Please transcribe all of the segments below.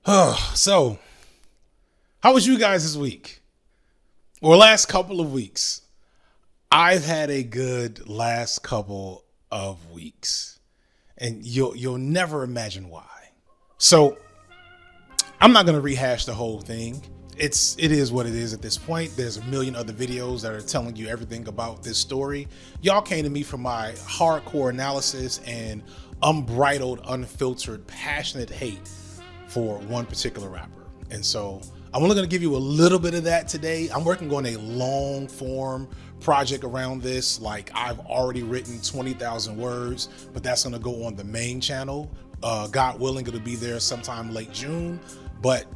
So, how was you guys this week? Or last couple of weeks? I've had a good last couple of weeks, and you'll never imagine why. So, I'm not gonna rehash the whole thing. It is what it is at this point. There's a million other videos that are telling you everything about this story. Y'all came to me for my hardcore analysis and unbridled, unfiltered, passionate hate for one particular rapper. And so I'm only going to give you a little bit of that today. I'm working on a long form project around this. Like, I've already written 20,000 words, but that's going to go on the main channel. God willing, it'll be there sometime late June. But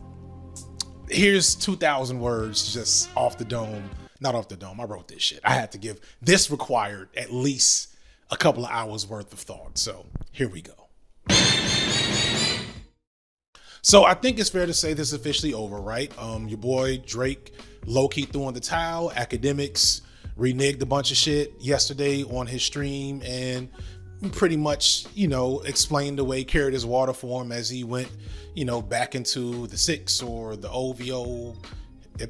here's 2,000 words just off the dome. Not off the dome. I wrote this shit. I had to give this required at least a couple of hours worth of thought. So here we go. So I think it's fair to say this is officially over, right? Your boy Drake low-key threw on the towel. Academics reneged a bunch of shit yesterday on his stream and pretty much, explained away, carried his water for him as he went, back into the six or the OVO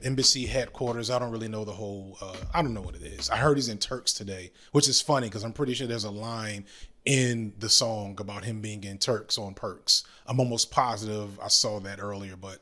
embassy headquarters. I don't really know the whole, I don't know what it is. I heard he's in Turks today, which is funny because I'm pretty sure there's a line in the song about him being in Turks on Perks. I'm almost positive I saw that earlier, but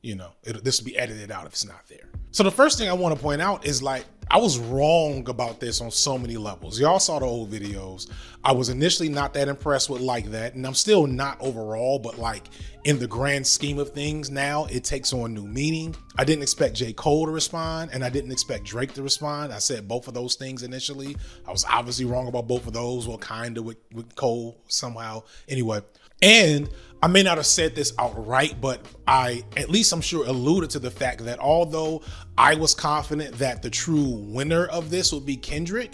this will be edited out if it's not there. So the first thing I want to point out is, like, I was wrong about this on so many levels. Y'all saw the old videos. I was initially not that impressed with Like That, and I'm still not overall, but like in the grand scheme of things now, it takes on new meaning. I didn't expect J. Cole to respond, and I didn't expect Drake to respond. I said both of those things initially. I was obviously wrong about both of those, well, kind of with Cole somehow. Anyway, and I may not have said this outright, but I'm sure alluded to the fact that although I was confident that the true winner of this would be Kendrick,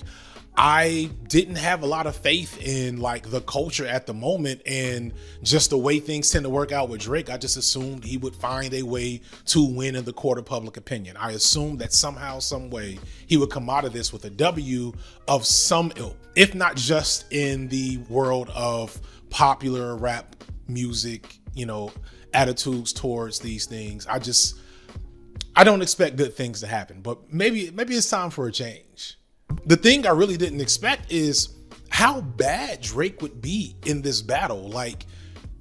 I didn't have a lot of faith in like the culture at the moment and just the way things tend to work out with Drake. I just assumed he would find a way to win in the court of public opinion. I assumed that somehow, some way, he would come out of this with a W of some ilk, if not just in the world of popular rap music, attitudes towards these things. I don't expect good things to happen, but maybe it's time for a change. The thing I really didn't expect is how bad Drake would be in this battle. Like,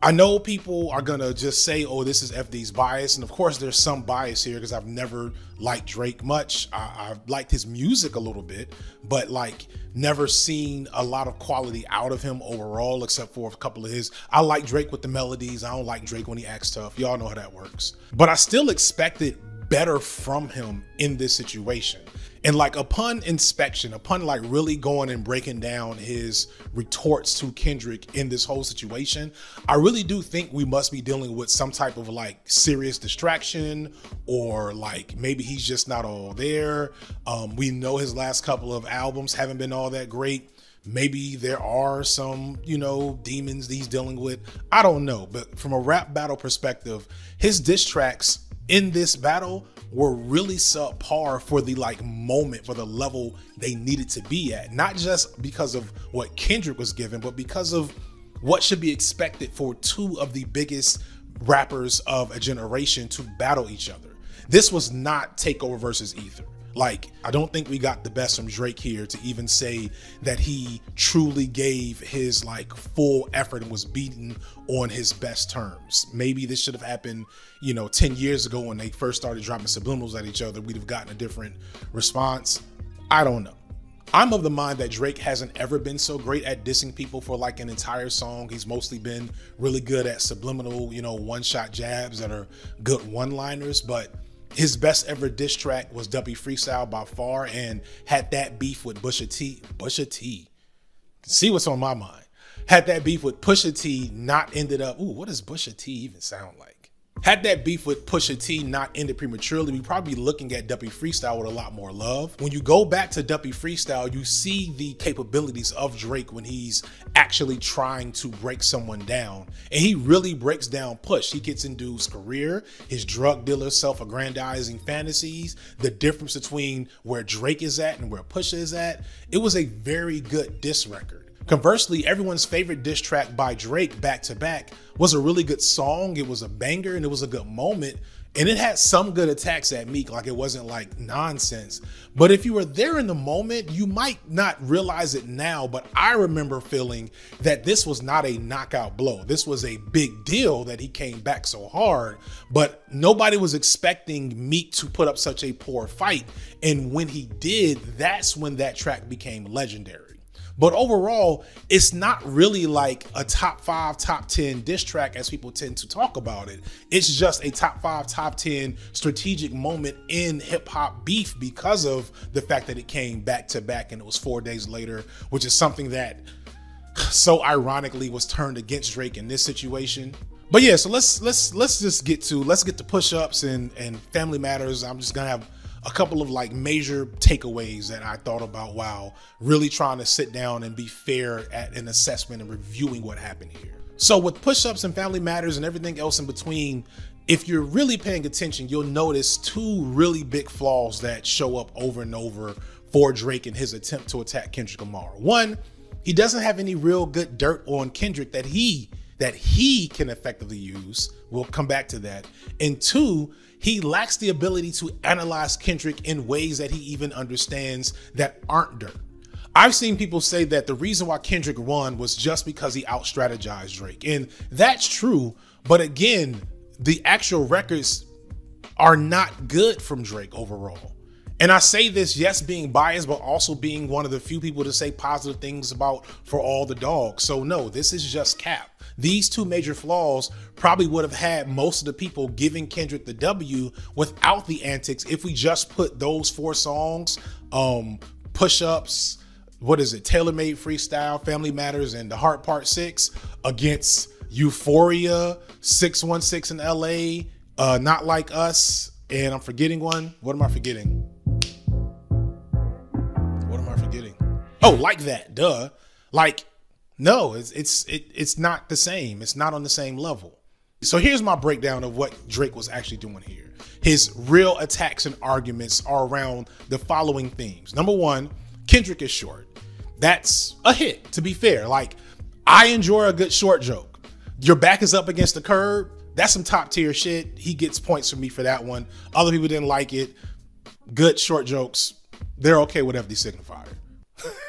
I know people are gonna just say, oh, this is FD's bias. And of course there's some bias here because I've never liked Drake much. I've liked his music a little bit, but like never seen a lot of quality out of him overall, except for a couple of his. I like Drake with the melodies. I don't like Drake when he acts tough. Y'all know how that works. But I still expected better from him in this situation. And like upon inspection, upon like really going and breaking down his retorts to Kendrick in this whole situation, I really do think we must be dealing with some type of like serious distraction, or like maybe he's just not all there. We know his last couple of albums haven't been all that great. Maybe there are some, demons he's dealing with. I don't know. But from a rap battle perspective, his diss tracks in this battle were really subpar for the like moment, for the level they needed to be at. Not just because of what Kendrick was given, but because of what should be expected for two of the biggest rappers of a generation to battle each other. This was not Takeover versus Ether. Like, I don't think we got the best from Drake here to even say that he truly gave his like full effort and was beaten on his best terms. Maybe this should have happened, 10 years ago when they first started dropping subliminals at each other. We'd have gotten a different response. I don't know. I'm of the mind that Drake hasn't ever been so great at dissing people for like an entire song. He's mostly been really good at subliminal, one-shot jabs that are good one-liners, but his best ever diss track was Duppy Freestyle by far, and had that beef with Pusha T. See what's on my mind. Had that beef with Pusha T not ended up, what does Pusha T even sound like? Had that beef with Pusha T not ended prematurely, we'd probably be looking at Duppy Freestyle with a lot more love. When you go back to Duppy Freestyle, you see the capabilities of Drake when he's actually trying to break someone down. And he really breaks down Push. He gets into his career, his drug dealer, self-aggrandizing fantasies, the difference between where Drake is at and where Pusha is at. It was a very good diss record. Conversely, everyone's favorite diss track by Drake, Back to Back, was a really good song. It was a banger and it was a good moment. And it had some good attacks at Meek, like it wasn't like nonsense. But if you were there in the moment, you might not realize it now, but I remember feeling that this was not a knockout blow. This was a big deal that he came back so hard, but nobody was expecting Meek to put up such a poor fight. And when he did, that's when that track became legendary. But overall, it's not really like a top 5, top 10 diss track as people tend to talk about it. It's just a top 5, top 10 strategic moment in hip hop beef because of the fact that it came back to back and it was 4 days later, which is something that so ironically was turned against Drake in this situation. But yeah, so let's just get to push-ups and Family Matters. I'm just gonna have a couple of like major takeaways that I thought about while really trying to sit down and be fair at an assessment and reviewing what happened here. So with push-ups and Family Matters and everything else in between, if you're really paying attention, you'll notice two really big flaws that show up over and over for Drake in his attempt to attack Kendrick Lamar. One, he doesn't have any real good dirt on Kendrick that he can effectively use. We'll come back to that. And two, he lacks the ability to analyze Kendrick in ways that he even understands that aren't dirt. I've seen people say that the reason why Kendrick won was just because he out-strategized Drake. And that's true, but again, the actual records are not good from Drake overall. And I say this, yes, being biased, but also being one of the few people to say positive things about For All the Dogs. So no, this is just cap. These two major flaws probably would have had most of the people giving Kendrick the W without the antics if we just put those 4 songs, Push-Ups, Tailor-Made Freestyle, Family Matters, and The Heart Part 6 against Euphoria, 616 in LA, Not Like Us, and I'm forgetting one. What am I forgetting? Oh, Like That, duh. Like, no, it's not the same. It's not on the same level. So here's my breakdown of what Drake was actually doing here. His real attacks and arguments are around the following themes. Number one, Kendrick is short. That's a hit, to be fair. Like, I enjoy a good short joke. Your back is up against the curb. That's some top tier shit. He gets points from me for that one. Other people didn't like it. Good short jokes. They're okay, whatever they signify.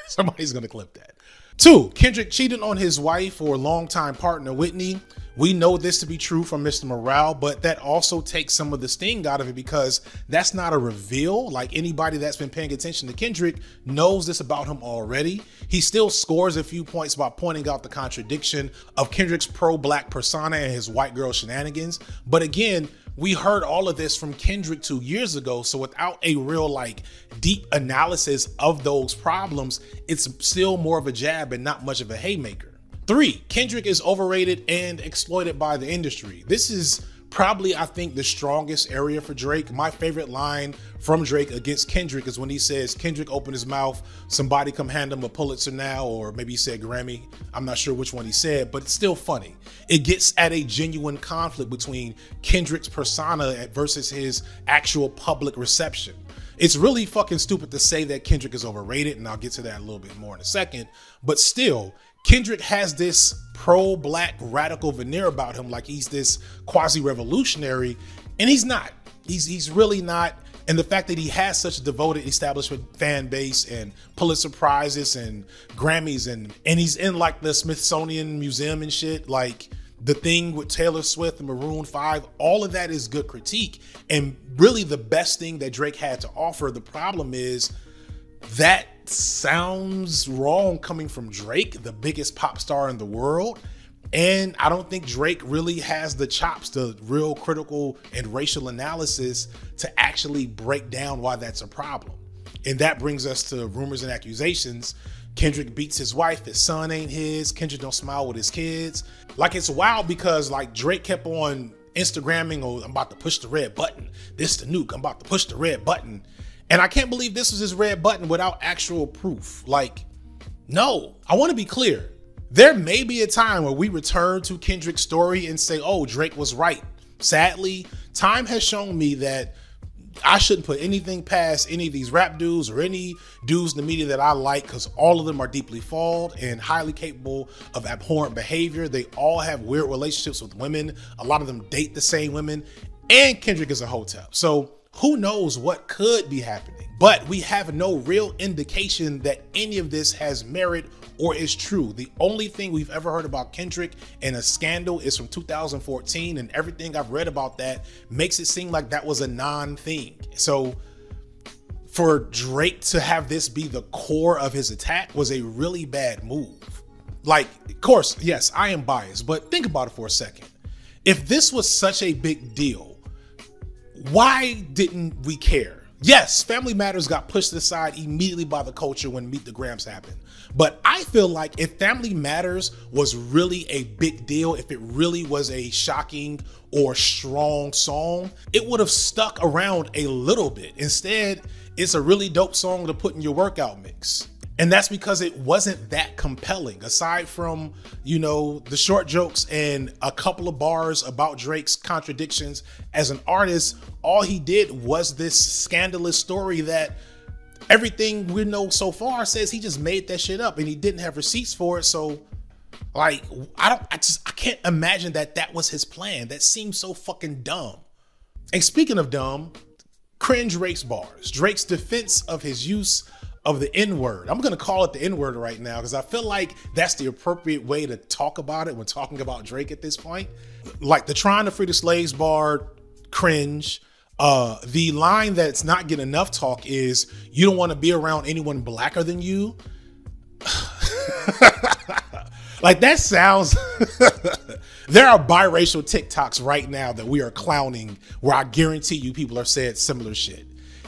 Somebody's gonna clip that. 2, Kendrick cheated on his wife or longtime partner, Whitney. We know this to be true from Mr. Morale, but that also takes some of the sting out of it because that's not a reveal. Like, anybody that's been paying attention to Kendrick knows this about him already. He still scores a few points by pointing out the contradiction of Kendrick's pro-black persona and his white girl shenanigans. But again, we heard all of this from Kendrick 2 years ago. So without a real like deep analysis of those problems, it's still more of a jab and not much of a haymaker. 3, Kendrick is overrated and exploited by the industry. This is probably, I think, the strongest area for Drake. My favorite line from Drake against Kendrick is when he says, Kendrick opened his mouth, somebody come hand him a Pulitzer now, or maybe he said Grammy. I'm not sure which one he said, but it's still funny. It gets at a genuine conflict between Kendrick's persona versus his actual public reception. It's really fucking stupid to say that Kendrick is overrated, and I'll get to that a little bit more in a second, but still, Kendrick has this pro-black radical veneer about him, like he's this quasi-revolutionary, and he's not. He's really not. And the fact that he has such a devoted establishment fan base and Pulitzer Prizes and Grammys and he's in like the Smithsonian Museum and shit, like the thing with Taylor Swift and Maroon 5, all of that is good critique. And really the best thing that Drake had to offer. The problem is that sounds wrong coming from Drake, the biggest pop star in the world. And I don't think Drake really has the chops, the real critical and racial analysis to actually break down why that's a problem. And that brings us to rumors and accusations. Kendrick beats his wife, his son ain't his, Kendrick don't smile with his kids. Like, it's wild because like Drake kept on Instagramming, oh, I'm about to push the red button. This the nuke, I'm about to push the red button. And I can't believe this was his red button without actual proof. Like, no, I want to be clear. There may be a time where we return to Kendrick's story and say, oh, Drake was right. Sadly, time has shown me that I shouldn't put anything past any of these rap dudes or any dudes in the media that I like, because all of them are deeply flawed and highly capable of abhorrent behavior. They all have weird relationships with women. A lot of them date the same women, and Kendrick is a hotep. So who knows what could be happening? But we have no real indication that any of this has merit or is true. The only thing we've ever heard about Kendrick and a scandal is from 2014, and everything I've read about that makes it seem like that was a non-thing. So for Drake to have this be the core of his attack was a really bad move. Like, of course, yes, I am biased, but think about it for a second. If this was such a big deal, why didn't we care? Yes, Family Matters got pushed aside immediately by the culture when Meet the Grams happened. But I feel like if Family Matters was really a big deal, if it really was a shocking or strong song, it would have stuck around a little bit. Instead, it's a really dope song to put in your workout mix. And that's because it wasn't that compelling. Aside from, you know, the short jokes and a couple of bars about Drake's contradictions as an artist, all he did was this scandalous story that everything we know so far says he just made that shit up and he didn't have receipts for it. So like, I can't imagine that that was his plan. That seems so fucking dumb. And speaking of dumb, cringe Drake's bars. Drake's defense of his use of the N-word. I'm gonna call it the N-word right now because I feel like that's the appropriate way to talk about it when talking about Drake at this point. Like the trying to free the slaves bar, cringe. The line that's not getting enough talk is, you don't want to be around anyone blacker than you. Like that sounds, there are biracial TikToks right now that we are clowning where I guarantee you people are saying similar shit.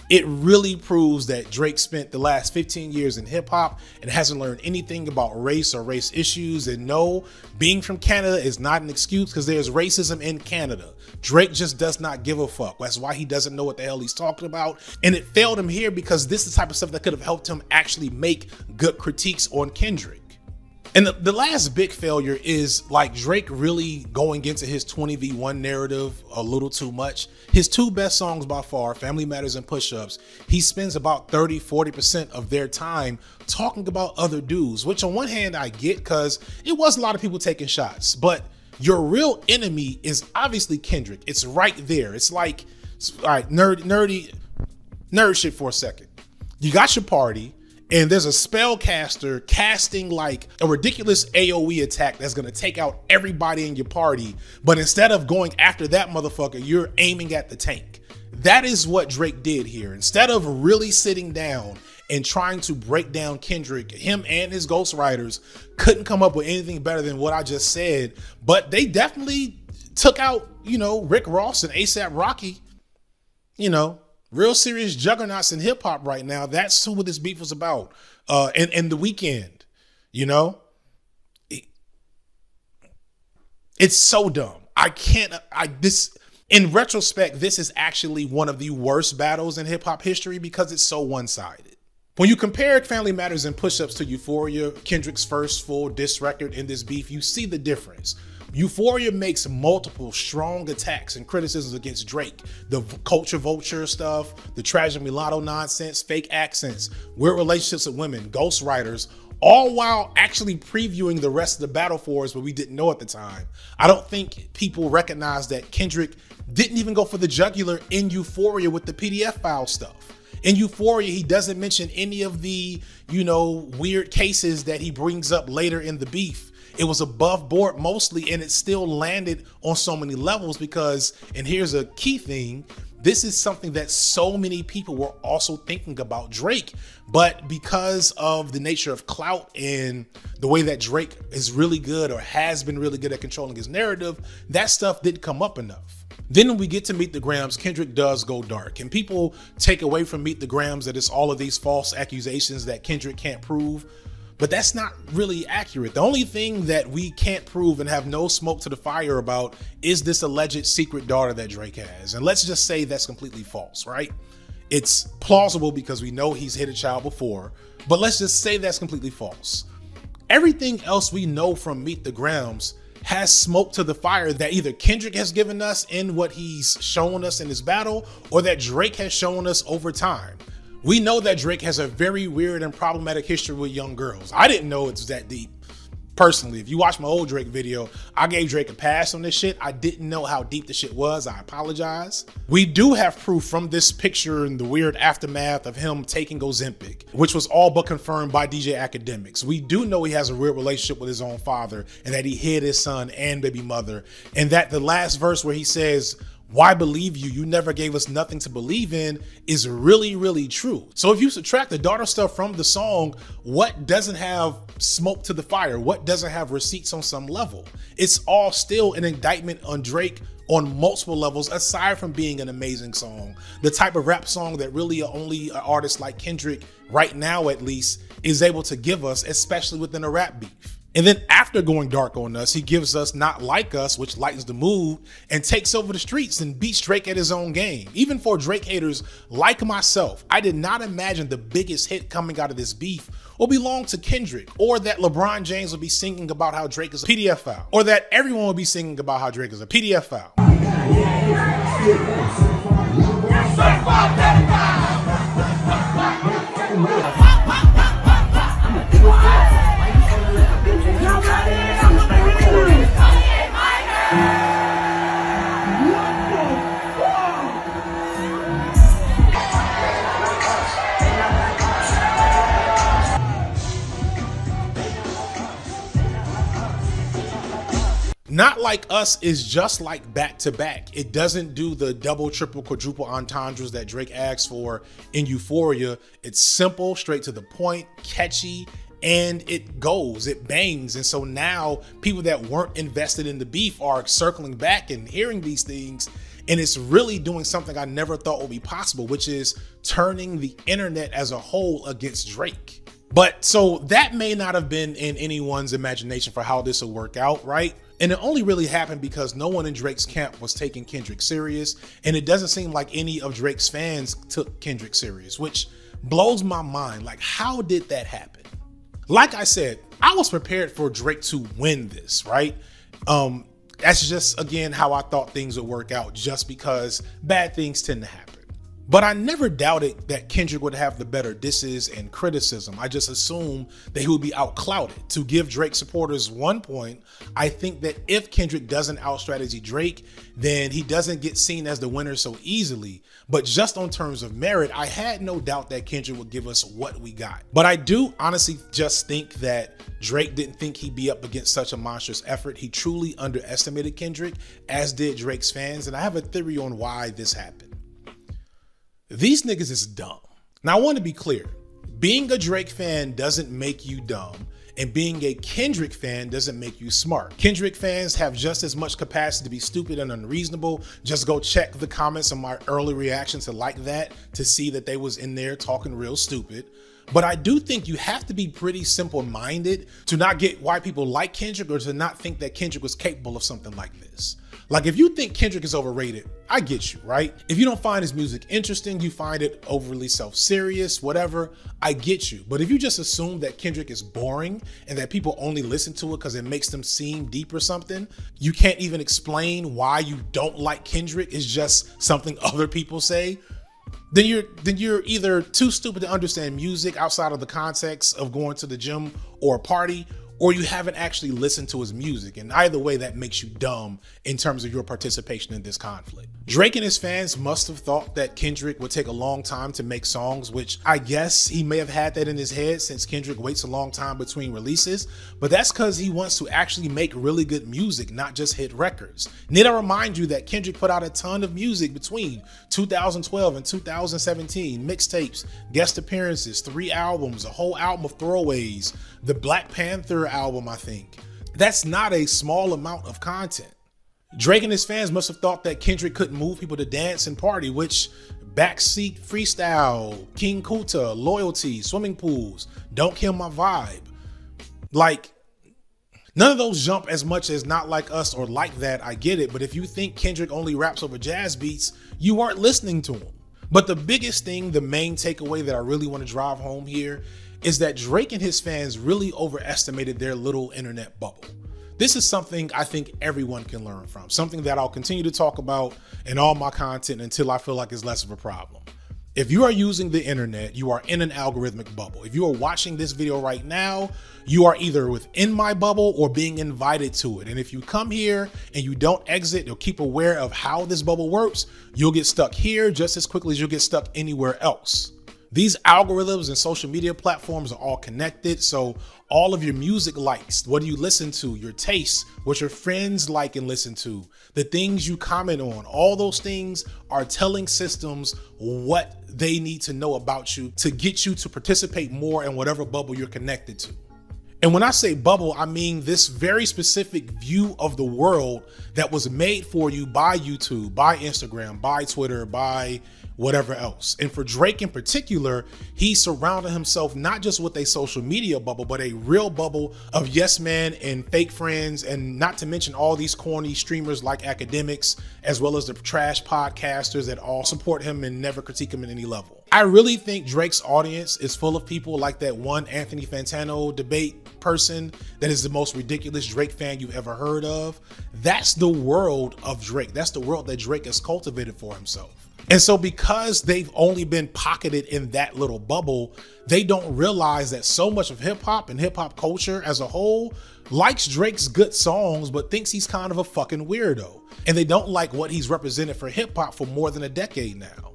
It really proves that Drake spent the last 15 years in hip hop and hasn't learned anything about race or race issues. And no, being from Canada is not an excuse because there's racism in Canada. Drake just does not give a fuck. That's why he doesn't know what the hell he's talking about. And it failed him here because this is the type of stuff that could have helped him actually make good critiques on Kendrick. And the last big failure is like Drake really going into his 20v1 narrative a little too much. His two best songs by far, Family Matters and Push Ups, he spends about 30-40% of their time talking about other dudes, which on one hand I get because it was a lot of people taking shots, but your real enemy is obviously Kendrick. It's right there. It's like, all right, nerd shit for a second. You got your party, and there's a spellcaster casting like a ridiculous AoE attack that's gonna take out everybody in your party. But instead of going after that motherfucker, you're aiming at the tank. That is what Drake did here. Instead of really sitting down and trying to break down Kendrick, him and his ghostwriters couldn't come up with anything better than what I just said. But they definitely took out, you know, Rick Ross and A$AP Rocky, you know, real serious juggernauts in hip hop right now. That's who this beef was about. And The Weeknd, you know, it's so dumb. In retrospect, this is actually one of the worst battles in hip hop history because it's so one-sided. When you compare Family Matters and Push Ups to Euphoria, Kendrick's first full diss record in this beef, you see the difference. Euphoria makes multiple strong attacks and criticisms against Drake. The culture vulture stuff, the tragic mulatto nonsense, fake accents, weird relationships with women, ghostwriters, all while actually previewing the rest of the battle for us, but we didn't know at the time. I don't think people recognize that Kendrick didn't even go for the jugular in Euphoria with the PDF file stuff. In Euphoria, he doesn't mention any of the, you know, weird cases that he brings up later in the beef. It was above board mostly, and it still landed on so many levels because, and here's a key thing, this is something that so many people were also thinking about Drake, but because of the nature of clout and the way that Drake is really good or has been really good at controlling his narrative, that stuff didn't come up enough. Then when we get to Meet the Grams, Kendrick does go dark, and people take away from Meet the Grams that it's all of these false accusations that Kendrick can't prove. But that's not really accurate. The only thing that we can't prove and have no smoke to the fire about is this alleged secret daughter that Drake has. And let's just say that's completely false, right? It's plausible because we know he's hit a child before, but let's just say that's completely false. Everything else we know from Meet the Grams has smoke to the fire that either Kendrick has given us in what he's shown us in his battle, or that Drake has shown us over time. We know that Drake has a very weird and problematic history with young girls. I didn't know it's that deep. Personally, if you watch my old Drake video, I gave Drake a pass on this shit. I didn't know how deep the shit was. I apologize. We do have proof from this picture and the weird aftermath of him taking Ozempic, which was all but confirmed by DJ Akademiks. We do know he has a real relationship with his own father and that he hid his son and baby mother, and that the last verse where he says, "Why believe you? You never gave us nothing to believe in," is really, really true. So if you subtract the daughter stuff from the song, what doesn't have smoke to the fire? What doesn't have receipts on some level? It's all still an indictment on Drake on multiple levels, aside from being an amazing song. The type of rap song that really only an artist like Kendrick, right now at least, is able to give us, especially within a rap beef. And then after going dark on us, he gives us Not Like Us, which lightens the mood and takes over the streets and beats Drake at his own game. Even for Drake haters like myself, I did not imagine the biggest hit coming out of this beef will belong to Kendrick, or that LeBron James will be singing about how Drake is a pedophile, or that everyone will be singing about how Drake is a pedophile. Not Like Us is just like Back to Back. It doesn't do the double, triple, quadruple entendres that Drake asks for in Euphoria. It's simple, straight to the point, catchy, and it goes, it bangs. And so now people that weren't invested in the beef are circling back and hearing these things, and it's really doing something I never thought would be possible, which is turning the internet as a whole against Drake. But so that may not have been in anyone's imagination for how this will work out, right? And it only really happened because no one in Drake's camp was taking Kendrick serious, and it doesn't seem like any of Drake's fans took Kendrick serious, which blows my mind. Like, how did that happen? Like I said, I was prepared for Drake to win this, right? That's just, again, how I thought things would work out, just because bad things tend to happen. But I never doubted that Kendrick would have the better disses and criticism. I just assumed that he would be outclouded. To give Drake supporters 1 point, I think that if Kendrick doesn't out-strategy Drake, then he doesn't get seen as the winner so easily. But just on terms of merit, I had no doubt that Kendrick would give us what we got. But I do honestly just think that Drake didn't think he'd be up against such a monstrous effort. He truly underestimated Kendrick, as did Drake's fans, and I have a theory on why this happened. These niggas is dumb. Now, I want to be clear. Being a Drake fan doesn't make you dumb, and being a Kendrick fan doesn't make you smart. Kendrick fans have just as much capacity to be stupid and unreasonable. Just go check the comments on my early reaction to Like That to see that they was in there talking real stupid. But I do think you have to be pretty simple-minded to not get why people like Kendrick, or to not think that Kendrick was capable of something like this. Like, if you think Kendrick is overrated, I get you, right? If you don't find his music interesting, you find it overly self-serious, whatever, I get you. But if you just assume that Kendrick is boring and that people only listen to it because it makes them seem deep or something, you can't even explain why you don't like Kendrick, it's just something other people say, then you're either too stupid to understand music outside of the context of going to the gym or a party, or you haven't actually listened to his music. And either way, that makes you dumb in terms of your participation in this conflict. Drake and his fans must have thought that Kendrick would take a long time to make songs, which I guess he may have had that in his head since Kendrick waits a long time between releases, but that's because he wants to actually make really good music, not just hit records. Need I remind you that Kendrick put out a ton of music between 2012 and 2017, mixtapes, guest appearances, 3 albums, a whole album of throwaways, the Black Panther album, I think. That's not a small amount of content. Drake and his fans must have thought that Kendrick couldn't move people to dance and party, which Backseat Freestyle, King Kuta, Loyalty, Swimming Pools, Don't Kill My Vibe. Like, none of those jump as much as Not Like Us or Like That, I get it, but if you think Kendrick only raps over jazz beats, you aren't listening to him. But the biggest thing, the main takeaway that I really want to drive home here, is that Drake and his fans really overestimated their little internet bubble. This is something I think everyone can learn from, something that I'll continue to talk about in all my content until I feel like it's less of a problem. If you are using the internet, you are in an algorithmic bubble. If you are watching this video right now, you are either within my bubble or being invited to it. And if you come here and you don't exit or keep aware of how this bubble works, you'll get stuck here just as quickly as you'll get stuck anywhere else. These algorithms and social media platforms are all connected. So all of your music likes, what do you listen to, your tastes, what your friends like and listen to, the things you comment on, all those things are telling systems what they need to know about you to get you to participate more in whatever bubble you're connected to. And when I say bubble, I mean this very specific view of the world that was made for you by YouTube, by Instagram, by Twitter, by whatever else. And for Drake in particular, he surrounded himself not just with a social media bubble, but a real bubble of yes men and fake friends, and not to mention all these corny streamers like Akademiks, as well as the trash podcasters that all support him and never critique him at any level. I really think Drake's audience is full of people like that one Anthony Fantano debate person that is the most ridiculous Drake fan you've ever heard of. That's the world of Drake. That's the world that Drake has cultivated for himself. And so because they've only been pocketed in that little bubble, they don't realize that so much of hip hop and hip hop culture as a whole likes Drake's good songs, but thinks he's kind of a fucking weirdo. And they don't like what he's represented for hip hop for more than a decade now.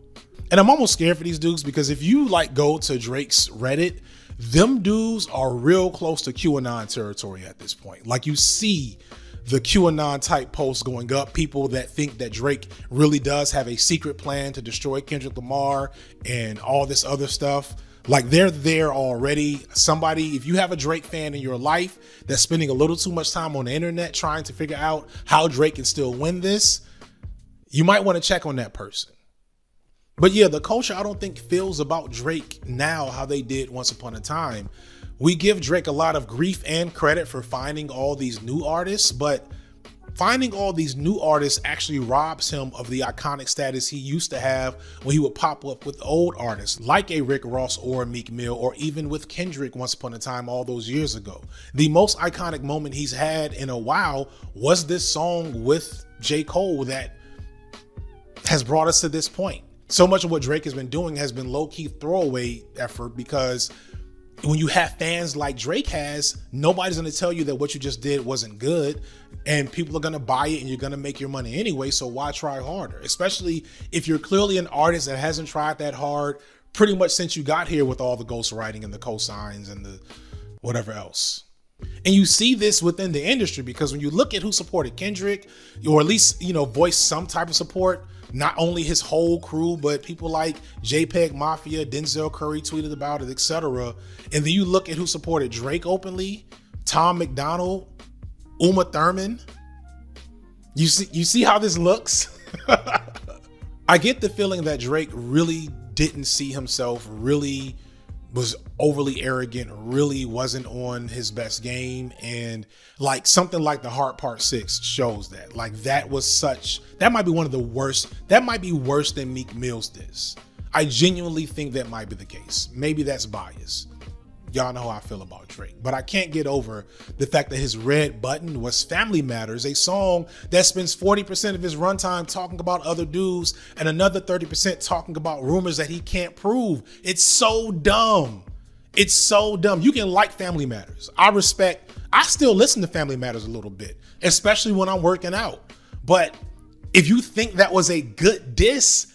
And I'm almost scared for these dudes, because if you like go to Drake's Reddit, them dudes are real close to QAnon territory at this point. Like, you see the QAnon type posts going up, people that think that Drake really does have a secret plan to destroy Kendrick Lamar and all this other stuff. Like, they're there already. Somebody, if you have a Drake fan in your life that's spending a little too much time on the internet trying to figure out how Drake can still win this, you might want to check on that person. But yeah, the culture I don't think feels about Drake now how they did once upon a time. We give Drake a lot of grief and credit for finding all these new artists, but finding all these new artists actually robs him of the iconic status he used to have when he would pop up with old artists like a Rick Ross or a Meek Mill, or even with Kendrick once upon a time all those years ago. The most iconic moment he's had in a while was this song with J. Cole that has brought us to this point. So much of what Drake has been doing has been low-key throwaway effort, because when you have fans like Drake has, nobody's going to tell you that what you just did wasn't good, and people are going to buy it and you're going to make your money anyway. So why try harder? Especially if you're clearly an artist that hasn't tried that hard pretty much since you got here with all the ghostwriting and the cosigns and the whatever else. And you see this within the industry, because when you look at who supported Kendrick, or at least, voiced some type of support, not only his whole crew, but people like JPEG Mafia, Denzel Curry tweeted about it, etc. And then you look at who supported Drake openly, Tom McDonald, Uma Thurman. You see how this looks? I get the feeling that Drake really didn't see himself, really was overly arrogant, really wasn't on his best game. And like something like The Heart Part 6 shows that. Like, that might be one of the worst. That might be worse than Meek Mill's diss. I genuinely think that might be the case. Maybe that's bias. Y'all know how I feel about Drake, but I can't get over the fact that his red button was Family Matters, a song that spends 40% of his runtime talking about other dudes and another 30% talking about rumors that he can't prove. It's so dumb. It's so dumb. You can like Family Matters. I still listen to Family Matters a little bit, especially when I'm working out. But if you think that was a good diss,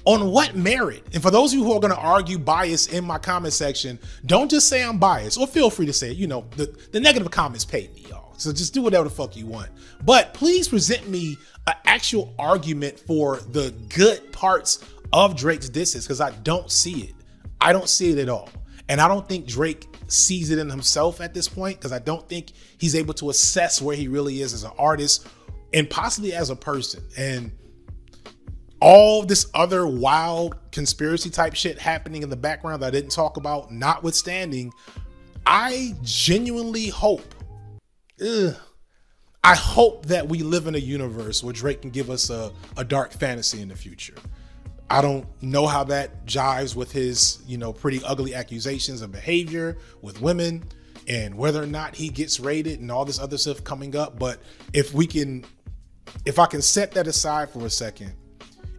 on what merit? And for those of you who are going to argue bias in my comment section, don't just say I'm biased, or feel free to say it. The negative comments pay me, y'all. So just do whatever the fuck you want. But please present me an actual argument for the good parts of Drake's disses, because I don't see it. I don't see it at all. And I don't think Drake sees it in himself at this point, because I don't think he's able to assess where he really is as an artist and possibly as a person. And all this other wild conspiracy type shit happening in the background that I didn't talk about notwithstanding, I genuinely hope, I hope that we live in a universe where Drake can give us a dark fantasy in the future. I don't know how that jives with his, pretty ugly accusations of behavior with women and whether or not he gets rated and all this other stuff coming up. But if I can set that aside for a second,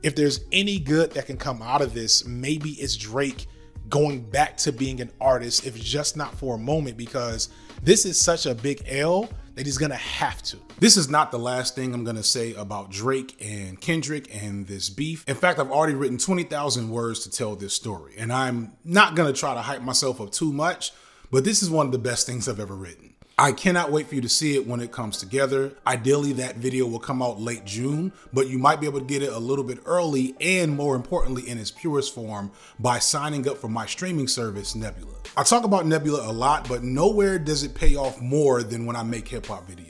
if there's any good that can come out of this, maybe it's Drake going back to being an artist, if just not for a moment, because this is such a big L that he's gonna have to. This is not the last thing I'm gonna say about Drake and Kendrick and this beef. In fact, I've already written 20,000 words to tell this story, and I'm not gonna try to hype myself up too much, but this is one of the best things I've ever written. I cannot wait for you to see it when it comes together. Ideally, that video will come out late June, but you might be able to get it a little bit early and, more importantly, in its purest form by signing up for my streaming service, Nebula. I talk about Nebula a lot, but nowhere does it pay off more than when I make hip-hop videos.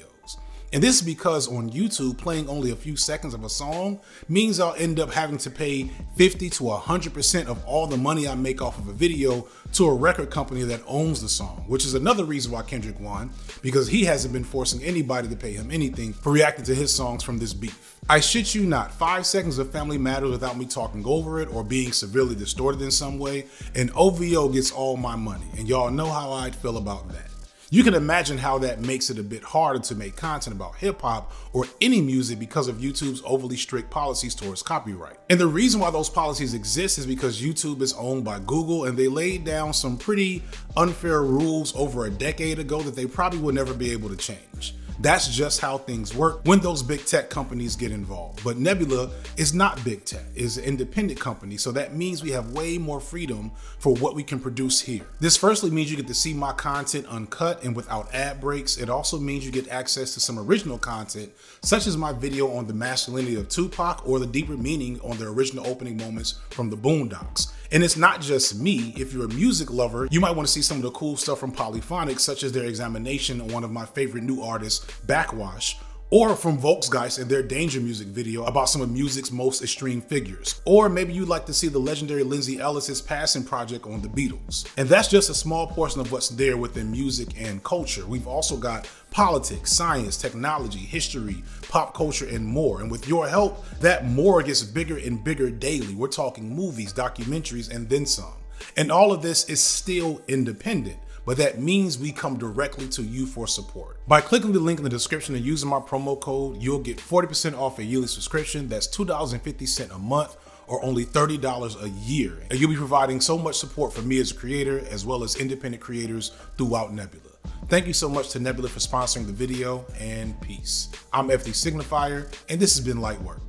And this is because on YouTube, playing only a few seconds of a song means I'll end up having to pay 50 to 100% of all the money I make off of a video to a record company that owns the song, which is another reason why Kendrick won, because he hasn't been forcing anybody to pay him anything for reacting to his songs from this beef. I shit you not, 5 seconds of Family Matters without me talking over it or being severely distorted in some way, and OVO gets all my money, and y'all know how I'd feel about that. You can imagine how that makes it a bit harder to make content about hip hop or any music because of YouTube's overly strict policies towards copyright. And the reason why those policies exist is because YouTube is owned by Google, and they laid down some pretty unfair rules over a decade ago that they probably will never be able to change. That's just how things work when those big tech companies get involved. But Nebula is not big tech, it's an independent company, so that means we have way more freedom for what we can produce here. This firstly means you get to see my content uncut and without ad breaks. It also means you get access to some original content, such as my video on the masculinity of Tupac or the deeper meaning on the original opening moments from the Boondocks. And it's not just me. If you're a music lover, you might want to see some of the cool stuff from Polyphonic, such as their examination on one of my favorite new artists, Backwash, or from Volksgeist and their Danger music video about some of music's most extreme figures. Or maybe you'd like to see the legendary Lindsay Ellis's passing project on the Beatles. And that's just a small portion of what's there within music and culture. We've also got politics, science, technology, history, pop culture, and more. And with your help, that more gets bigger and bigger daily. We're talking movies, documentaries, and then some. And all of this is still independent, but that means we come directly to you for support. By clicking the link in the description and using my promo code, you'll get 40% off a yearly subscription. That's $2.50 a month, or only $30 a year. And you'll be providing so much support for me as a creator, as well as independent creators throughout Nebula. Thank you so much to Nebula for sponsoring the video, and peace. I'm FD Signifier, and this has been Light Work.